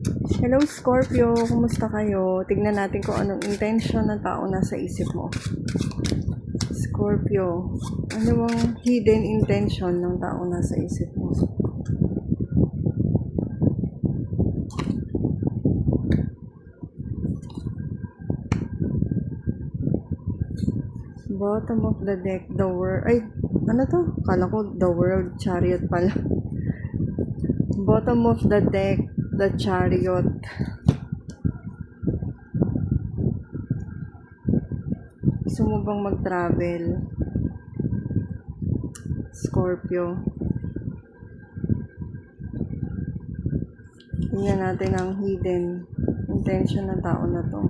Hello Scorpio, kumusta kayo? Tignan natin kung anong intention ng tao nasa isip mo. Scorpio, ano bang hidden intention ng tao nasa isip mo? Bottom of the deck, the world. Ay, ano to? Kala ko the world, chariot pala. Bottom of the deck, the chariot. Gusto mo bang mag-travel? Scorpio. Tingnan natin ang hidden intention ng tao na to.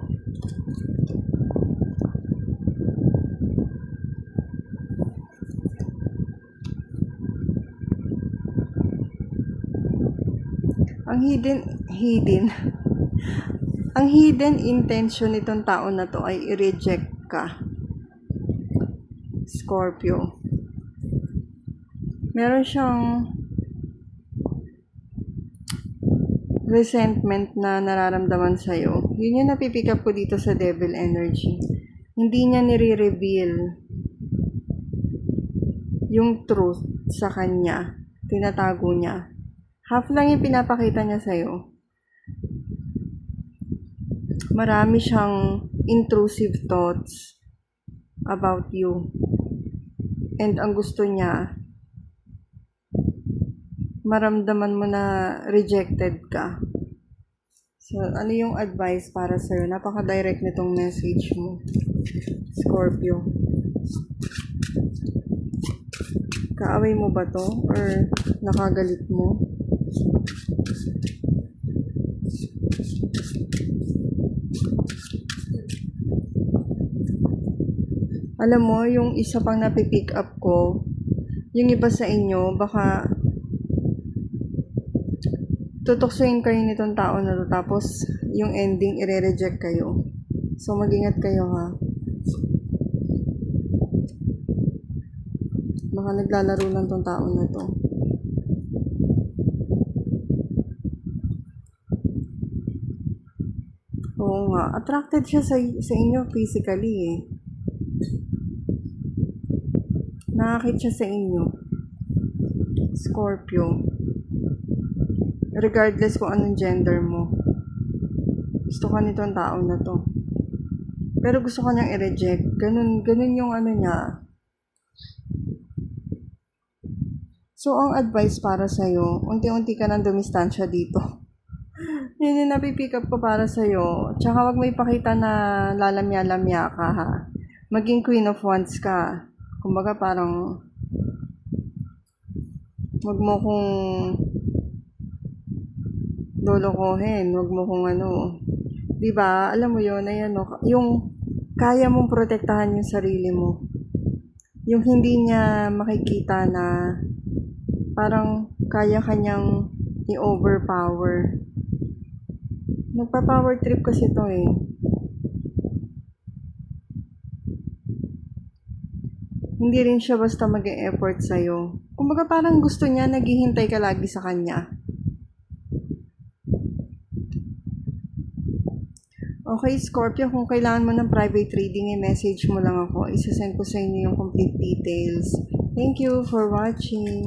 Ang ang hidden intention nitong tao na to ay i-reject ka, Scorpio. Meron siyang resentment na nararamdaman sa'yo. Yun yung napipick up ko dito sa devil energy. Hindi niya nire-reveal yung truth sa kanya. Tinatago niya. Half lang yung pinapakita niya sa'yo. Marami siyang intrusive thoughts about you. And ang gusto niya, maramdaman mo na rejected ka. So, ano yung advice para sa'yo? Napaka-direct nitong message mo, Scorpio. Kaaway mo ba to? Or nakagalit mo? Alam mo, yung isa pang napipick up ko, yung iba sa inyo, baka tutuksoin kayo nitong tao na to, tapos yung ending, ire-reject kayo. So, mag-ingat kayo ha. Baka naglalaro lang tong tao na to. Oo nga, attracted siya sa inyo physically eh. Nakakit siya sa inyo, Scorpio. Regardless kung anong gender mo. Gusto ka nitong tao na to. Pero gusto ka niyang i-reject. Ganun yung ano niya. So, ang advice para sa'yo, unti-unti ka nang dumistansya dito. Yun yung napipick up ko para sa'yo. Tsaka wag mo ipakita na lalamya-lamya ka ha. Maging Queen of Wands ka. Kumbaga parang wag mo kong lolokohin, wag mo kung ano. 'Di ba? Alam mo 'yon, ayan no, yung kaya mong protektahan yung sarili mo. Yung hindi niya makikita na parang kaya kanyang i-overpower. Nagpa-power trip kasi to eh. Hindi rin siya basta mag-e-effort sa'yo. Kumbaga parang gusto niya, naghihintay ka lagi sa kanya. Okay, Scorpio, kung kailangan mo ng private reading, i-message mo lang ako. Isasend ko sa inyo yung complete details. Thank you for watching.